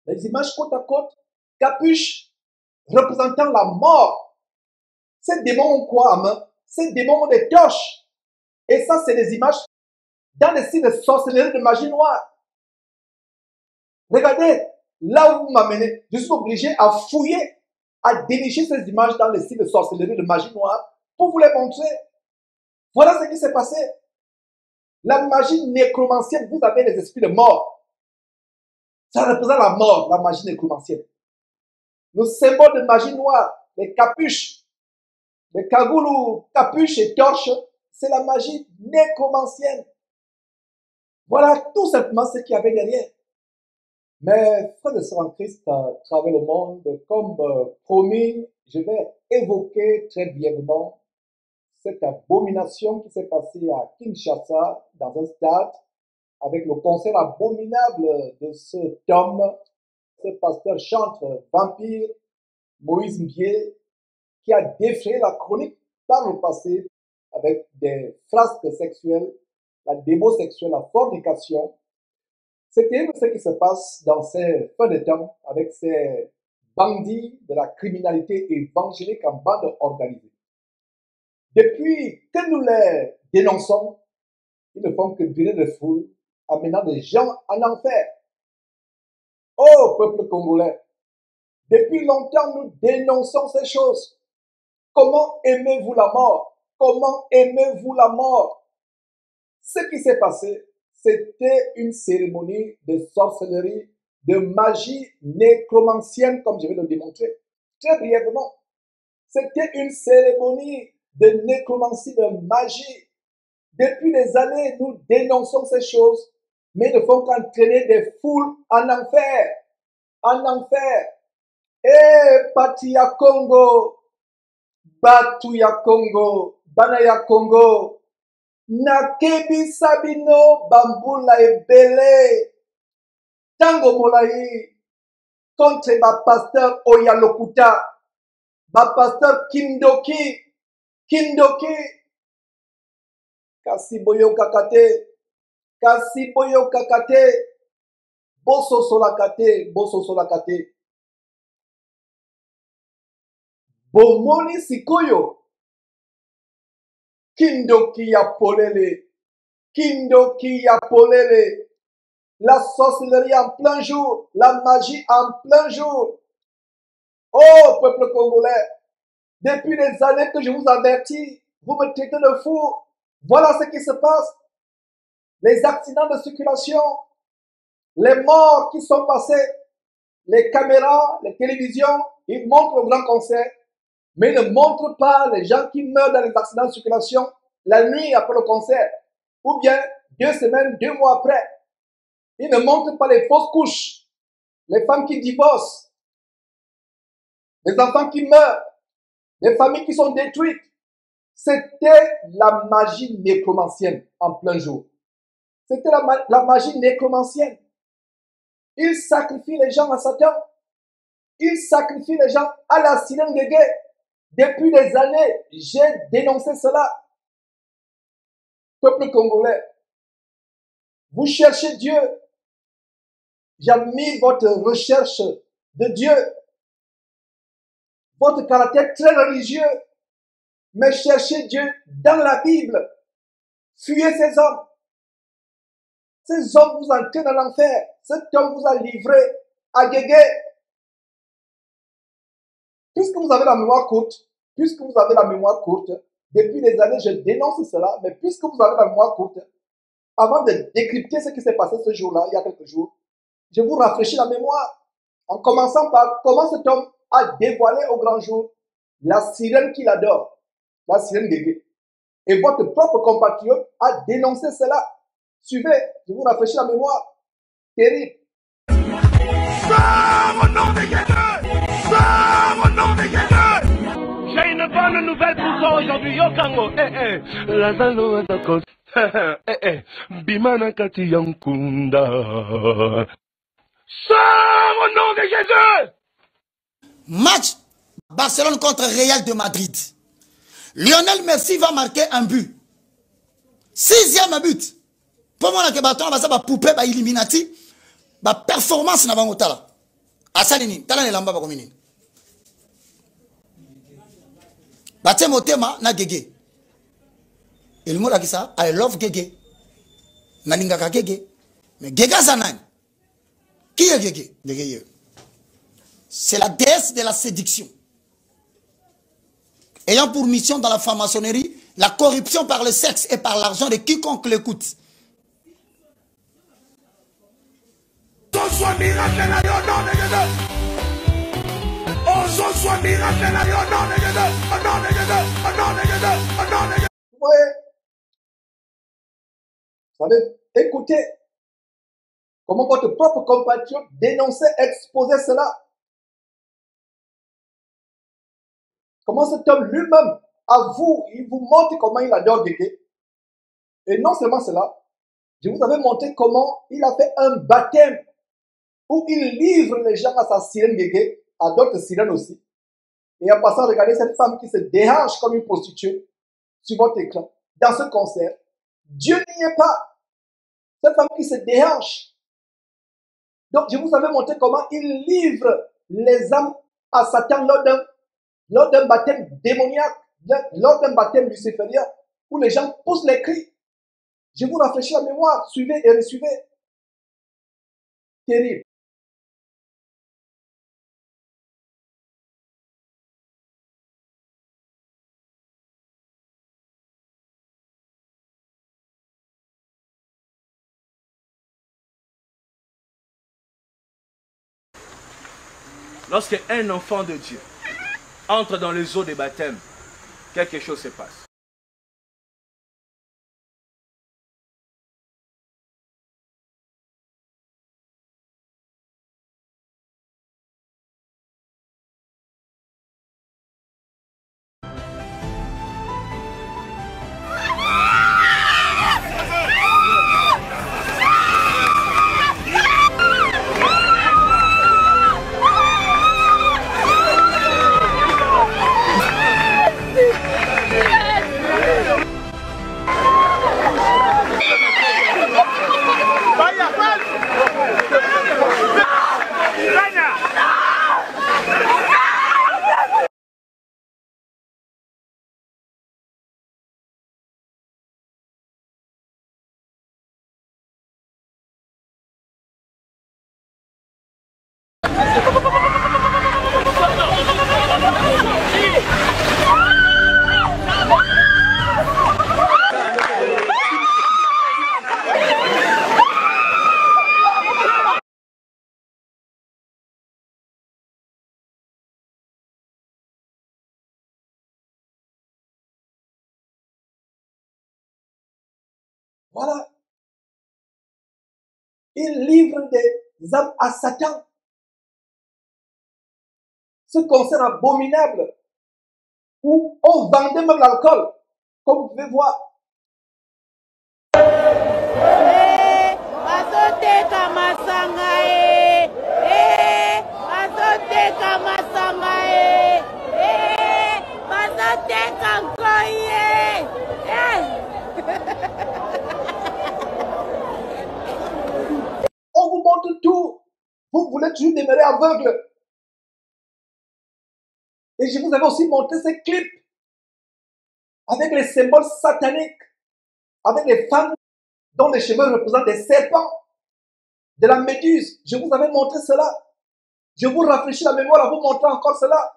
Les images côte à côte, capuche représentant la mort. Ces démons ont quoi à main? Ces démons ont des torches. Et ça, c'est des images dans les sites de sorcellerie, de magie noire. Regardez, là où vous m'amenez, je suis obligé à fouiller, à dénicher ces images dans les sites de sorcellerie, de magie noire, pour vous les montrer. Voilà ce qui s'est passé. La magie nécromancienne, vous avez les esprits de mort. Ça représente la mort, la magie nécromancienne. Le symbole de magie noire, les capuches, les cagoulous, capuches et torches, c'est la magie nécromancienne. Voilà tout simplement ce qu'il y avait derrière. Mais frères et sœurs en Christ à travers le monde, comme promis, je vais évoquer très brièvement cette abomination qui s'est passée à Kinshasa, dans un stade, avec le concert abominable de cet homme, ce pasteur chantre vampire, Moïse Mbié, qui a défrayé la chronique par le passé avec des frasques sexuelles, la démo sexuelle, la fornication. C'est terrible ce qui se passe dans ces fins de temps avec ces bandits de la criminalité évangélique en bande organisée. Depuis que nous les dénonçons, ils ne font que durer de foule, amenant des gens en enfer. Oh, peuple congolais, depuis longtemps nous dénonçons ces choses. Comment aimez-vous la mort? Comment aimez-vous la mort? Ce qui s'est passé, c'était une cérémonie de sorcellerie, de magie nécromancienne, comme je vais le démontrer très brièvement. C'était une cérémonie de nécromancie, de magie. Depuis des années, nous dénonçons ces choses, mais ne font qu'entraîner des foules en enfer. En enfer. Eh, Patia Congo, Batuya Congo, Banaya Congo, Nakebi Sabino, Bambula Ebele, Tango Molaï, contre ma pasteur Oyalokuta, ma pasteur Kindoki, Kasiboyo Kakate, Boso Solakate, Bomoni Sikoyo, Kindoki ya polele, la sorcellerie en plein jour, la magie en plein jour. Oh, peuple congolais, depuis des années que je vous avertis, vous me traitez de fou. Voilà ce qui se passe. Les accidents de circulation, les morts qui sont passés, les caméras, les télévisions, ils montrent le grand concert, mais ils ne montrent pas les gens qui meurent dans les accidents de circulation la nuit après le concert, ou bien 2 semaines, 2 mois après. Ils ne montrent pas les fausses couches, les femmes qui divorcent, les enfants qui meurent, les familles qui sont détruites. C'était la magie nécromancienne en plein jour. C'était la magie nécromancienne. Ils sacrifient les gens à Satan. Ils sacrifient les gens à la sirène de guerre. Depuis des années, j'ai dénoncé cela. Peuple congolais, vous cherchez Dieu. J'admire votre recherche de Dieu. Votre caractère très religieux. Mais cherchez Dieu dans la Bible. Fuyez ces hommes. Ces hommes vous entraînent dans l'enfer. Cet homme vous a livré à Guégué. Puisque vous avez la mémoire courte, depuis des années, je dénonce cela, mais puisque vous avez la mémoire courte, avant de décrypter ce qui s'est passé ce jour-là, il y a quelques jours, je vous rafraîchis la mémoire en commençant par comment cet homme a dévoilé au grand jour la sirène qu'il adore, la sirène Guégué. Et votre propre compatriote a dénoncé cela. Suivez, je vous rafraîchis la mémoire. Terrible. Sors au nom de Jésus! Sors au nom de Jésus! J'ai une bonne nouvelle pour toi aujourd'hui, Yokango. Lazalo Azakos. Bimana Kati Yankunda. Sors au nom de Jésus! Match Barcelone contre Real de Madrid. Lionel Messi va marquer un but. 6e but. Pour moi, que bâton, ça va poupée, Illuminati, performance na bangotala. Asalini, tala ne lamba ba komini. Batte motema na gege. Il m'a dit ça, I love gege. Nalingaka gege. Mais gege zanani. Qui est gege? Gege. C'est la déesse de la séduction. Ayant pour mission dans la franc-maçonnerie la corruption par le sexe et par l'argent de quiconque l'écoute. Ouais. Vous savez, écoutez comment votre propre compatriote dénonçait, exposait cela. Comment cet homme lui-même avoue, il vous montre comment il adore Gege. Et non seulement cela, je vous avais montré comment il a fait un baptême où il livre les gens à sa sirène Gege, à d'autres sirènes aussi. Et en passant, regardez cette femme qui se déhanche comme une prostituée sur votre écran, dans ce concert. Dieu n'y est pas. Cette femme qui se déhanche. Donc, je vous avais montré comment il livre les âmes à Satan lors d'un baptême démoniaque, lors d'un baptême luciférien, où les gens poussent les cris. Je vous rafraîchis la mémoire. Suivez et resuivez. Terrible. Lorsque un enfant de Dieu entre dans les eaux des baptêmes, quelque chose se passe. Voilà. Il livre des âmes à Satan. Ce concert abominable où on vendait même l'alcool, comme vous pouvez voir. On vous montre tout. Vous voulez toujours demeurer aveugle. Et je vous avais aussi montré ces clips avec les symboles sataniques, avec les femmes dont les cheveux représentent des serpents, de la méduse. Je vous avais montré cela. Je vous rafraîchis la mémoire en vous montrant encore cela.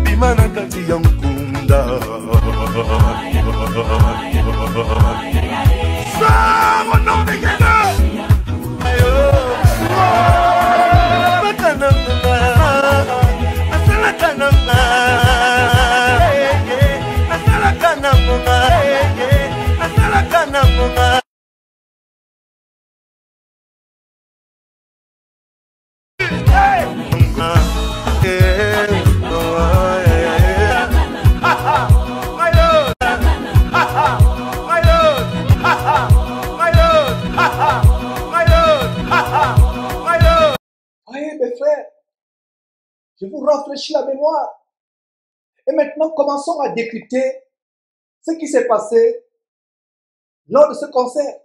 Bimana kati ya mkunda Sors au nom de Jésus. Ayo Bakananga Asala kananga Asala kananga Asala kananga Voyez mes frères, je vous rafraîchis la mémoire. Et maintenant, commençons à décrypter ce qui s'est passé lors de ce concert.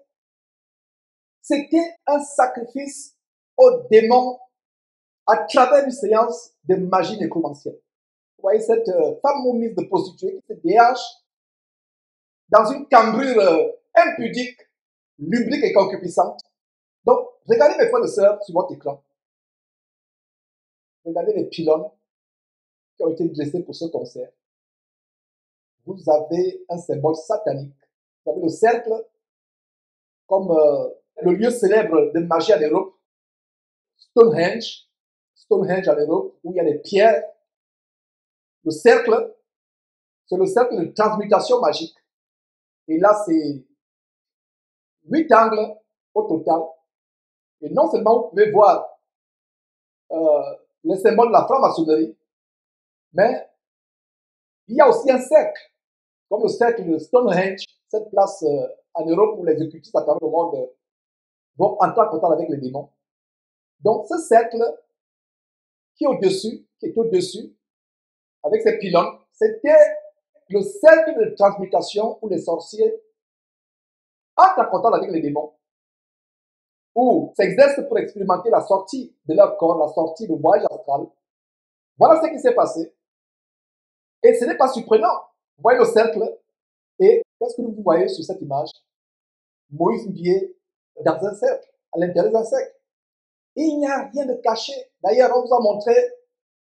C'était un sacrifice aux démons à travers une séance de magie nécromancienne. Vous voyez cette femme mise de prostituée qui se déhache dans une cambrure impudique, lubrique et concupiscente. Donc, regardez mes frères et sœurs sur votre écran. Regardez les pylônes qui ont été dressés pour ce concert. Vous avez un symbole satanique. Vous avez le cercle comme le lieu célèbre de magie en Europe, Stonehenge en Europe, où il y a des pierres. Le cercle, c'est le cercle de transmutation magique. Et là, c'est 8 angles au total. Et non seulement vous pouvez voir les symboles de la franc-maçonnerie, mais il y a aussi un cercle, comme le cercle de Stonehenge, cette place en Europe où les occultistes à travers le monde vont entrer en contact avec les démons. Donc ce cercle qui est au-dessus, avec ces pylônes, c'était le cercle de transmutation où les sorciers entrent en contact avec les démons, ou s'exercent pour expérimenter la sortie de leur corps, la sortie du voyage astral. Voilà ce qui s'est passé. Et ce n'est pas surprenant. Vous voyez le cercle, et qu'est-ce que vous voyez sur cette image? Moïse Mbié dans un cercle, à l'intérieur d'un cercle. Il n'y a rien de caché. D'ailleurs, on vous a montré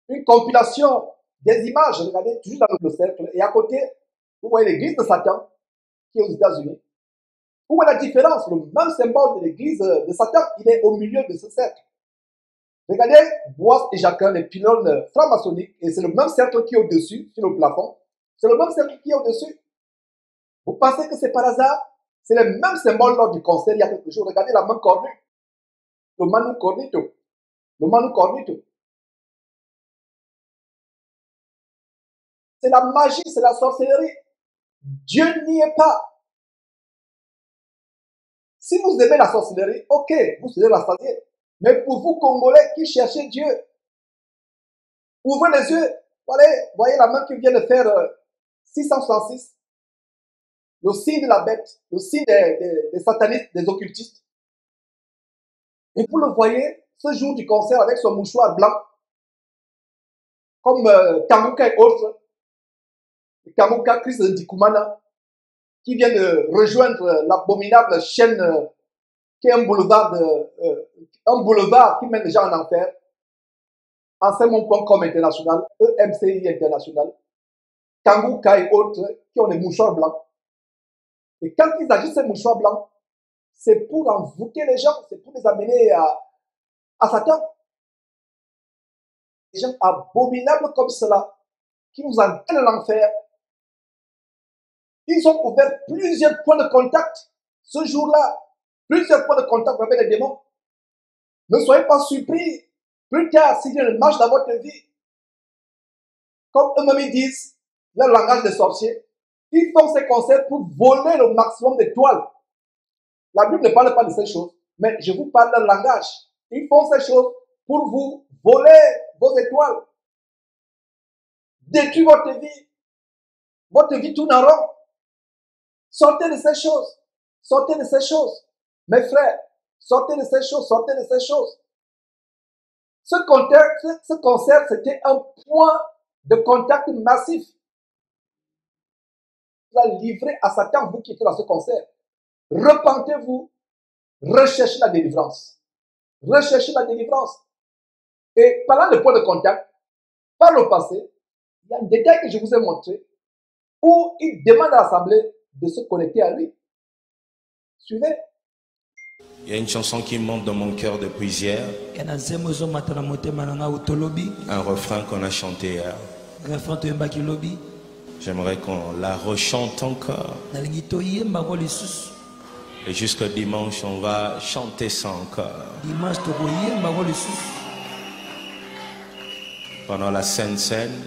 une compilation des images. Regardez, toujours dans le cercle. Et à côté, vous voyez l'église de Satan, qui est aux États-Unis. Où est la différence? Le même symbole de l'église de Satan, il est au milieu de ce cercle. Regardez, Boaz et Jacquin, les pylônes franc-maçonniques, et c'est le même cercle qui est au-dessus, sur le plafond. C'est le même cercle qui est au-dessus. Vous pensez que c'est par hasard? C'est le même symbole lors du concert il y a quelques jours. Regardez la main cornue. Le Manu Cornito. Le Manu Cornito. C'est la magie, c'est la sorcellerie. Dieu n'y est pas. Si vous aimez la sorcellerie, ok, vous serez rassasié. Mais pour vous, Congolais, qui cherchez Dieu, ouvrez les yeux. Voyez la main qui vient de faire 666. Le signe de la bête, le signe des satanistes, des occultistes. Et vous le voyez, ce jour du concert avec son mouchoir blanc, comme Kamuka et autres, Kamuka Chris Ndikumana, qui vient de rejoindre l'abominable chaîne qui est un boulevard qui mène les gens en enfer, enseignement.com international, EMCI international, Kamuka et autres, qui ont des mouchoirs blancs. Et quand ils agissent ces mouchoirs blancs, c'est pour envoûter les gens, c'est pour les amener à Satan. Des gens abominables comme cela, qui nous entraînent à l'enfer. Ils ont ouvert plusieurs points de contact ce jour-là, plusieurs points de contact avec les démons. Ne soyez pas surpris plus tard s'il y a une marche dans votre vie. Comme eux-mêmes disent, leur langage des sorciers, ils font ces concerts pour voler le maximum d'étoiles. La Bible ne parle pas de ces choses, mais je vous parle d'un langage. Ils font ces choses pour vous voler vos étoiles. Détruire votre vie tourne en rond. Sortez de ces choses. Sortez de ces choses. Mes frères, sortez de ces choses. Sortez de ces choses. Ce concert, c'était un point de contact massif. Vous allez livrer à Satan, vous qui êtes dans ce concert. Repentez-vous. Recherchez la délivrance. Recherchez la délivrance. Et parlant de point de contact, par le passé, il y a un détail que je vous ai montré où il demande à l'Assemblée de se connecter à lui. Suivez. Il y a une chanson qui monte dans mon cœur depuis hier. Un refrain qu'on a chanté hier. J'aimerais qu'on la rechante encore. Et jusqu'au dimanche, on va chanter ça encore. Pendant la Sainte Seine.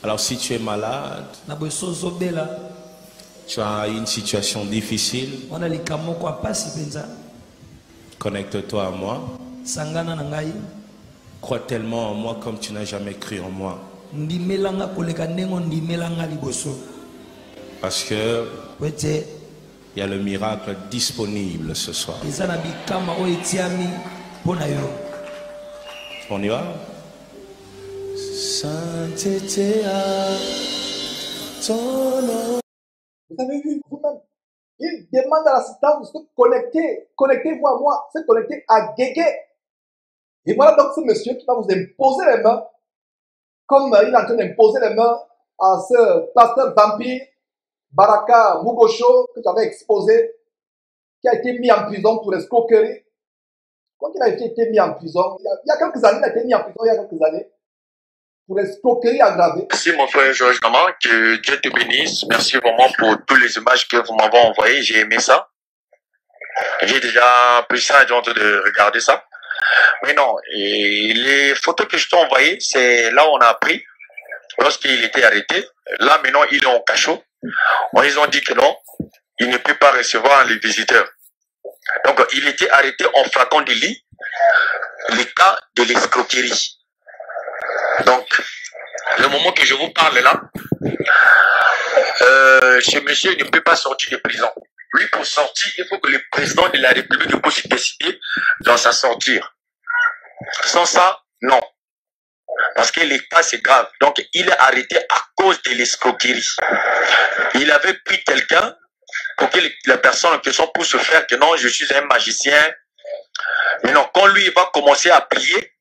Alors si tu es malade, tu as une situation difficile, connecte-toi à moi. Crois tellement en moi comme tu n'as jamais cru en moi. Parce que il y a le miracle disponible ce soir. On y va? Sainteté à ton nom. Vous avez vu vous-même. Il demande à l'assistant de se connecter. Connectez-vous à moi. Se connecter à Guégué. Et voilà donc ce monsieur qui va vous imposer les mains. Comme il est en train d'imposer les mains à ce pasteur vampire, Baraka Mugosho, que j'avais exposé, qui a été mis en prison pour escroquerie. Quand il a été mis en prison, il y a quelques années, il a été mis en prison il y a quelques années. Pour escroquerie aggravée. Merci mon frère Georges Nama, que Dieu te bénisse. Merci vraiment pour toutes les images que vous m'avez envoyées. J'ai aimé ça. J'ai déjà pris ça et honte de regarder ça. Mais non, et les photos que je t'ai envoyées, c'est là où on a appris, lorsqu'il était arrêté. Là maintenant, il est en cachot. Ils ont dit que non, il ne peut pas recevoir les visiteurs. Donc, il était arrêté en flagrant délit, le cas de l'escroquerie. Donc, le moment que je vous parle là, ce monsieur ne peut pas sortir de prison. Lui, pour sortir, il faut que le président de la République puisse décider dans sa sortie. Sans ça, non. Parce que l'État, c'est grave. Donc, il est arrêté à cause de l'escroquerie. Il avait pris quelqu'un pour que la personne en question puisse se faire que non, je suis un magicien. Mais non, quand lui, il va commencer à prier,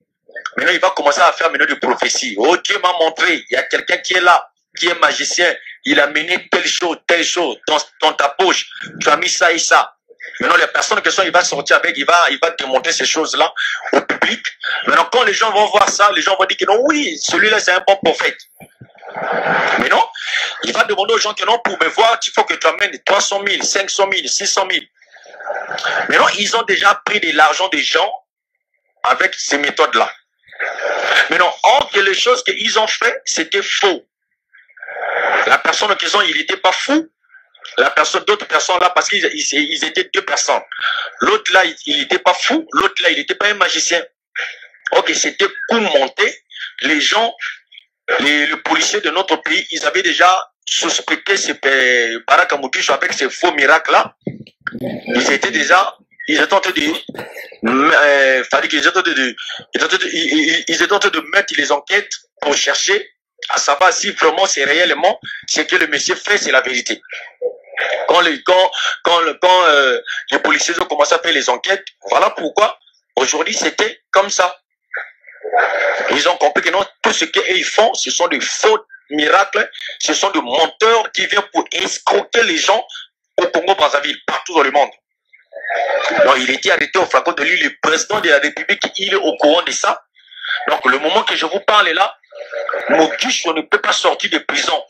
maintenant, il va commencer à faire des prophéties. Oh, Dieu m'a montré, il y a quelqu'un qui est là, qui est magicien. Il a mené telle chose dans ta poche. Tu as mis ça et ça. Maintenant, les personnes qui sont, il va sortir avec, il va démontrer ces choses-là au public. Maintenant, quand les gens vont voir ça, les gens vont dire que non, oui, celui-là, c'est un bon prophète. Mais non, il va demander aux gens que non, pour me voir, il faut que tu amènes 300 000, 500 000, 600 000. Mais non, ils ont déjà pris de l'argent des gens avec ces méthodes-là. Mais non, or que les choses qu'ils ont fait, c'était faux. La personne en question, il n'était pas fou. D'autres personnes là, parce qu'ils étaient deux personnes. L'autre là, il n'était pas fou. L'autre là, il n'était pas un magicien. Ok, c'était coup monté. Les gens, les policiers de notre pays, ils avaient déjà suspecté ces Baraka Mugosho avec ces faux miracles là. Ils étaient en train de mettre les enquêtes pour chercher à savoir si vraiment c'est réellement ce que le monsieur fait, c'est la vérité. Quand les policiers ont commencé à faire les enquêtes, voilà pourquoi aujourd'hui c'était comme ça. Ils ont compris que non, tout ce qu'ils font, ce sont des faux miracles, ce sont des menteurs qui viennent pour escroquer les gens au Congo-Brazzaville, partout dans le monde. Donc, il était arrêté au flagrant de lui, le président de la République, il est au courant de ça. Donc, le moment que je vous parle là, Mugosho ne peut pas sortir de prison.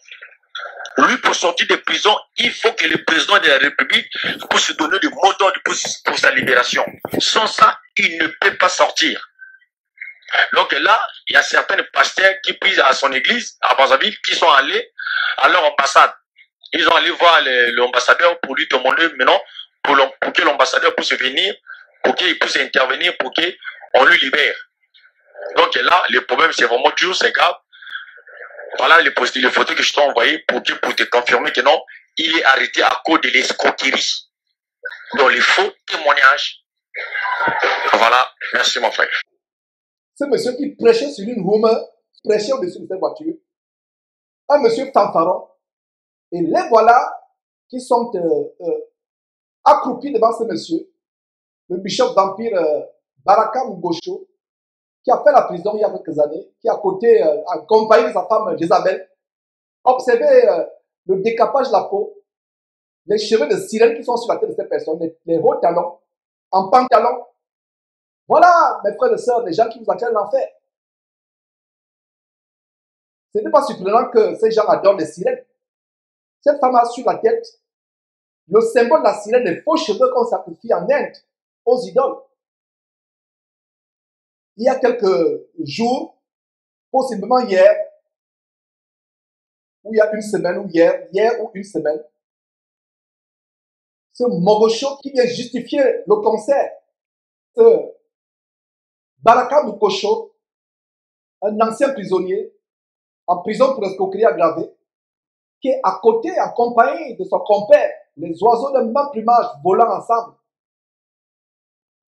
Lui, pour sortir de prison, il faut que le président de la République puisse se donner du mot d'ordre pour sa libération. Sans ça, il ne peut pas sortir. Donc là, il y a certains pasteurs qui prient à son église, à Brazzaville, qui sont allés à leur ambassade. Ils ont allé voir l'ambassadeur pour lui demander maintenant, pour que l'ambassadeur puisse venir, pour qu'il puisse intervenir, pour qu'on lui libère. Donc là, le problème, c'est vraiment toujours, c'est grave. Voilà les photos que je t'ai envoyées pour te confirmer que non, il est arrêté à cause de l'escroquerie. Dans les faux témoignages. Voilà, merci mon frère. Ce monsieur qui prêchait sur une rumeur, prêchait au-dessus de cette voiture, un monsieur fanfaron, et les voilà qui sont accroupis devant ce monsieur, le bishop vampire Baraka Mugosho, qui a fait la prison il y a quelques années, qui à côté, accompagné de sa femme Jézabel, observait le décapage de la peau, les cheveux de sirène qui sont sur la tête de ces personnes, les hauts talons, en pantalon. Voilà, mes frères et sœurs, les gens qui vous entraînent l'enfer. Ce n'est pas surprenant que ces gens adorent les sirènes. Cette femme a sur la tête le symbole de la sirène, les faux cheveux qu'on sacrifie en Inde aux idoles. Il y a quelques jours, possiblement hier, ou il y a une semaine, ou hier ou une semaine, ce Mogocho qui vient justifier le concert, ce Baraka Mukosho, un ancien prisonnier, en prison pour escroquerie aggravée, qui est à côté, accompagné de son compère, les oiseaux de même plumage volant ensemble.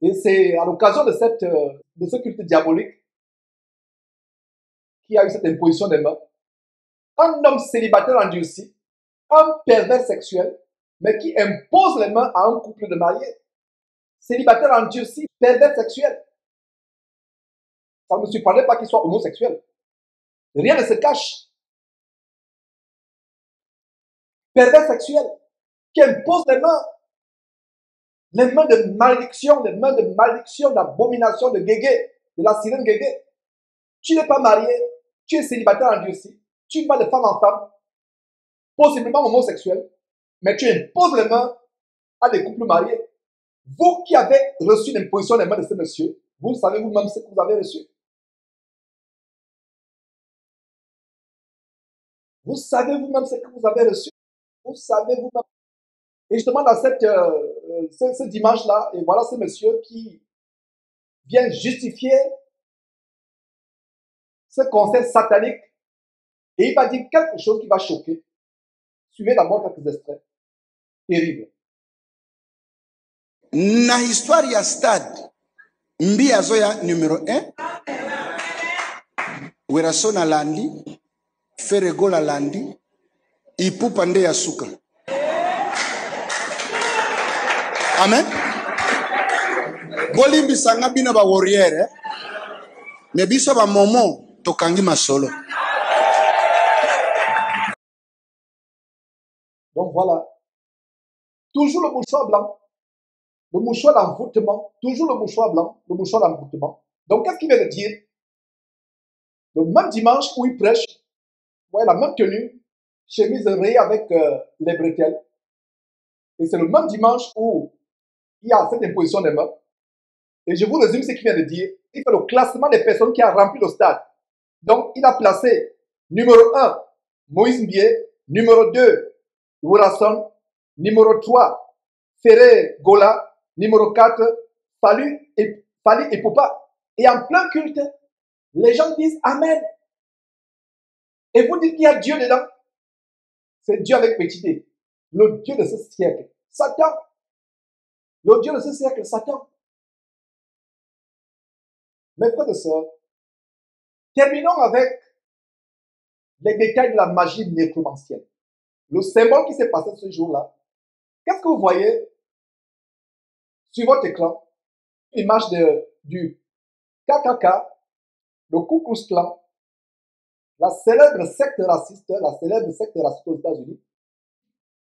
Et c'est à l'occasion de ce culte diabolique qui a eu cette imposition des mains. Un homme célibataire endurci, un pervers sexuel, mais qui impose les mains à un couple de mariés. Célibataire endurci, pervers sexuel. Ça ne me surprendrait pas qu'il soit homosexuel. Rien ne se cache. Pervers sexuel, qui impose les mains de malédiction, d'abomination, de guégué, de la sirène guégué. Tu n'es pas marié, tu es célibataire endurci, tu vas de femme en femme, possiblement homosexuel, mais tu imposes les mains à des couples mariés. Vous qui avez reçu l'imposition des mains de ce monsieur, vous savez vous-même ce que vous avez reçu. Vous savez vous-même ce que vous avez reçu. Vous savez vous-même. Et justement, dans ce dimanche-là, et voilà ce monsieur qui vient justifier ce concert satanique. Et il va dire quelque chose qui va choquer. Suivez d'abord quelques extraits. Terrible. Na histoire ya stade mbi azoya numéro 1 weraso na landi feregola landi ipupa nde ya suka. Amen. Bolimbi sanga bino ba warrior mais biso ba momo tokangi masolo. Donc voilà. Toujours le mouchoir blanc. Le mouchoir d'envoûtement, toujours le mouchoir blanc, le mouchoir d'envoûtement. Donc, qu'est-ce qu'il vient de dire? Le même dimanche où il prêche, ouais, la même tenue, chemise rayée avec les bretelles. Et c'est le même dimanche où il y a cette imposition des mains. Et je vous résume ce qu'il vient de dire. Il fait le classement des personnes qui ont rempli le stade. Donc, il a placé numéro 1, Moïse Mbié, numéro 2, Wourason, numéro 3, Ferré Gola, numéro 4, Fali et Poupa. Et en plein culte, les gens disent Amen. Et vous dites qu'il y a Dieu dedans. C'est Dieu avec petit d. Le Dieu de ce siècle. Satan. Le Dieu de ce siècle, Satan. Mes frères et sœurs, terminons avec les détails de la magie nécromancienne. Le symbole qui s'est passé ce jour-là. Qu'est-ce que vous voyez sur votre écran? Image du KKK, le Ku Klux Klan, la célèbre secte raciste aux États-Unis,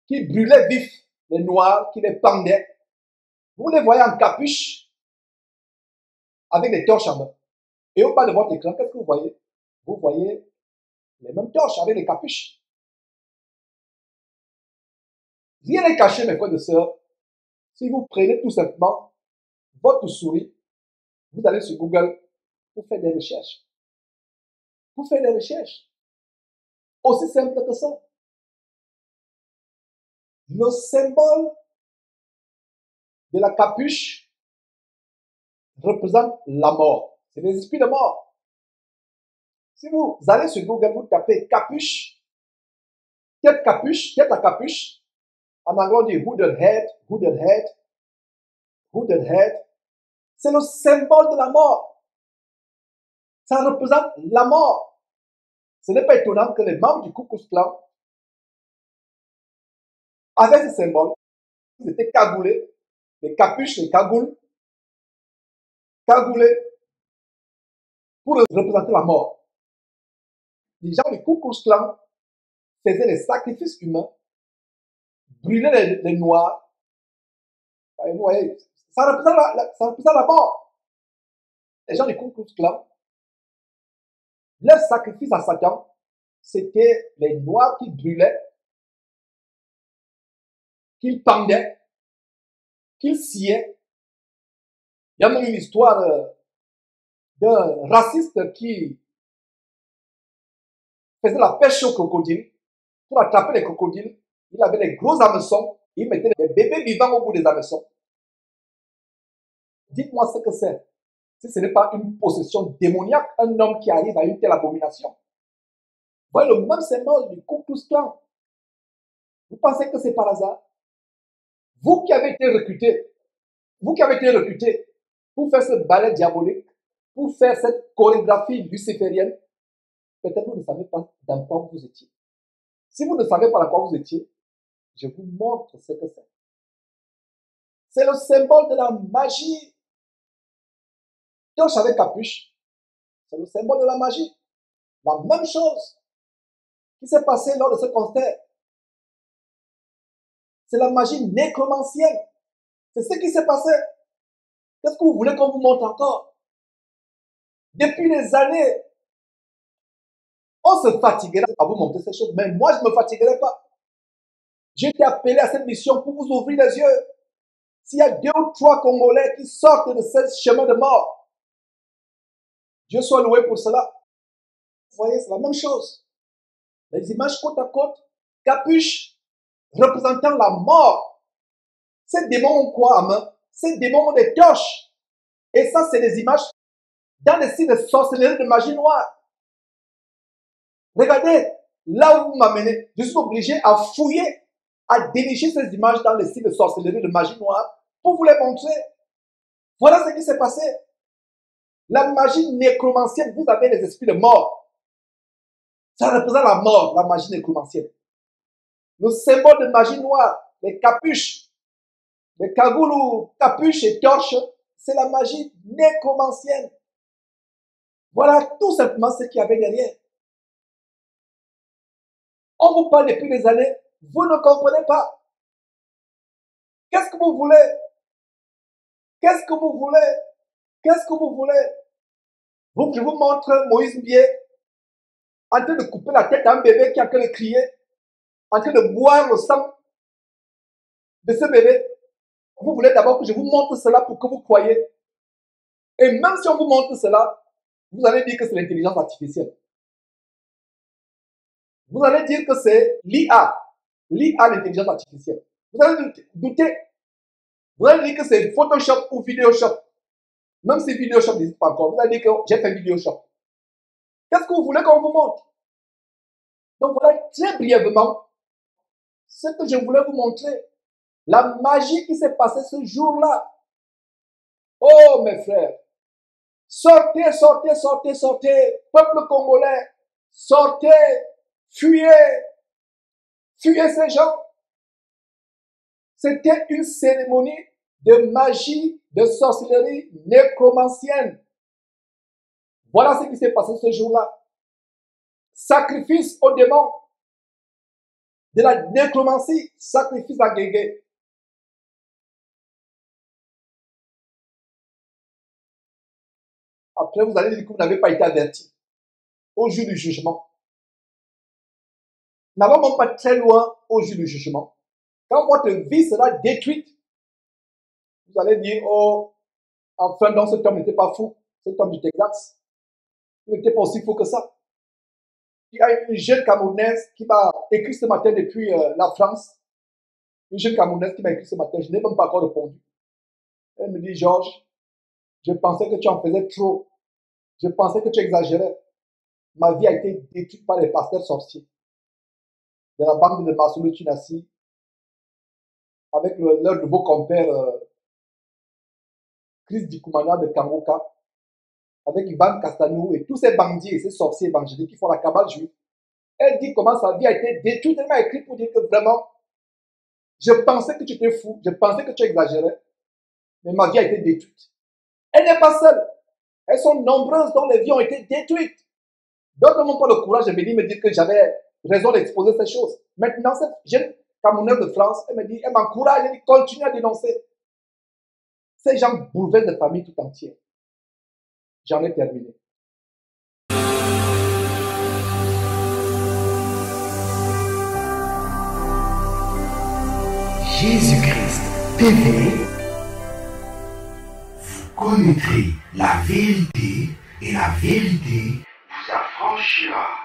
qui brûlait vif les Noirs, qui les pendait. Vous les voyez en capuche, avec des torches en main. Et au bas de votre écran, qu'est-ce que vous voyez? Vous voyez les mêmes torches avec les capuches. Rien n'est caché, mes frères et sœurs. Si vous prenez tout simplement votre souris, vous allez sur Google, vous faites des recherches. Vous faites des recherches. Aussi simple que ça. Le symbole de la capuche représente la mort. C'est les esprits de mort. Si vous allez sur Google, vous tapez capuche, tête à capuche, en anglais on dit hooded head, c'est le symbole de la mort. Ça représente la mort. Ce n'est pas étonnant que les membres du Ku Klux Klan, avec ce symbole, ils étaient cagoulés, les capuches, les cagoulés, pour représenter la mort. Les gens du Ku Klux Klan faisaient des sacrifices humains, brûlaient les Noirs. Vous voyez, ça représente la mort. Les gens du Ku Klux Klan, leur sacrifice à Satan, c'était les Noirs qui brûlaient, qu'ils pendaient, qu'ils sciaient. Il y a même une histoire d'un raciste qui faisait la pêche aux crocodiles. Pour attraper les crocodiles, il avait des gros hameçons, il mettait des bébés vivants au bout des hameçons. Dites-moi ce que c'est. Si ce n'est pas une possession démoniaque, un homme qui arrive à une telle abomination. Vous voyez le même symbole du Ku Klux Klan. Vous pensez que c'est par hasard? Vous qui avez été recruté pour faire ce ballet diabolique, pour faire cette chorégraphie luciférienne, peut-être vous ne savez pas dans quoi vous étiez. Si vous ne savez pas dans quoi vous étiez, je vous montre ce que c'est. C'est le symbole de la magie. Torche avec capuche, c'est le symbole de la magie. La même chose qui s'est passée lors de ce concert. C'est la magie nécromancienne. C'est ce qui s'est passé. Qu'est-ce que vous voulez qu'on vous montre encore? Depuis des années, on se fatiguerait à vous montrer ces choses, mais moi je ne me fatiguerai pas. J'ai été appelé à cette mission pour vous ouvrir les yeux. S'il y a 2 ou 3 Congolais qui sortent de ce chemin de mort, Dieu soit loué pour cela. Vous voyez, c'est la même chose. Les images côte à côte, capuche, représentant la mort. Ces démons ont quoi à main? Ces démons ont des torches. Et ça, c'est des images dans les sites de sorcellerie, de magie noire. Regardez, là où vous m'amenez, je suis obligé à fouiller, à dénicher ces images dans les sites de sorcellerie, de magie noire, pour vous les montrer. Voilà ce qui s'est passé. La magie nécromancienne, vous avez les esprits de mort. Ça représente la mort, la magie nécromancienne. Le symbole de magie noire, les capuches, les cagoulous, capuches et torches, c'est la magie nécromancienne. Voilà tout simplement ce qu'il y avait derrière. On vous parle depuis des années, vous ne comprenez pas. Qu'est-ce que vous voulez? Qu'est-ce que vous voulez? Qu'est-ce que vous voulez? Je vous montre Moïse Mbié en train de couper la tête à un bébé qui est en train de crier, en train de boire le sang de ce bébé. Vous voulez d'abord que je vous montre cela pour que vous croyez. Et même si on vous montre cela, vous allez dire que c'est l'intelligence artificielle. Vous allez dire que c'est l'IA. L'IA, l'intelligence artificielle. Vous allez douter. Vous allez dire que c'est Photoshop ou Videoshop. Même si Videoshop n'existe pas encore, vous allez dire que j'ai fait Videoshop. Qu'est-ce que vous voulez qu'on vous montre? Donc voilà très brièvement ce que je voulais vous montrer. La magie qui s'est passée ce jour-là. Oh mes frères, sortez, sortez, sortez, sortez, peuple congolais, sortez, fuyez, fuyez ces gens. C'était une cérémonie de magie, de sorcellerie nécromancienne. Voilà ce qui s'est passé ce jour-là. Sacrifice aux démons. De la nécromancie, sacrifice à Guégué. Après, vous allez dire que vous n'avez pas été averti. Au jour du jugement. N'allons même pas très loin au jour du jugement. Quand votre vie sera détruite, vous allez dire, oh, enfin, non, cet homme n'était pas fou. Cet homme du Texas, il n'était pas aussi fou que ça. Il y a une jeune Camerounaise qui m'a écrit ce matin depuis la France. Une jeune Camerounaise qui m'a écrit ce matin, je n'ai même pas encore répondu. Elle me dit, Georges, je pensais que tu en faisais trop. Je pensais que tu exagérais. Ma vie a été détruite par les pasteurs sorciers de la bande de Massoulou Tunassi avec leur nouveau compère Chris Dikoumana de Kangoka, avec Ivan Castanou et tous ces bandits et ces sorciers évangéliques qui font la cabale juive. Elle dit comment sa vie a été détruite. Elle m'a écrit pour dire que vraiment, je pensais que tu étais fou, je pensais que tu exagérais, mais ma vie a été détruite. Elle n'est pas seule. Elles sont nombreuses dont les vies ont été détruites. D'autres n'ont pas le courage de venir me dire que j'avais raison d'exposer ces choses. Maintenant, cette jeune Camerounaise de France, elle me dit, elle m'encourage, elle dit, continue à dénoncer. Ces gens bouleversent des familles tout entières. J'en ai terminé. Jésus-Christ TV, vous connaîtrez la vérité et la vérité vous affranchira.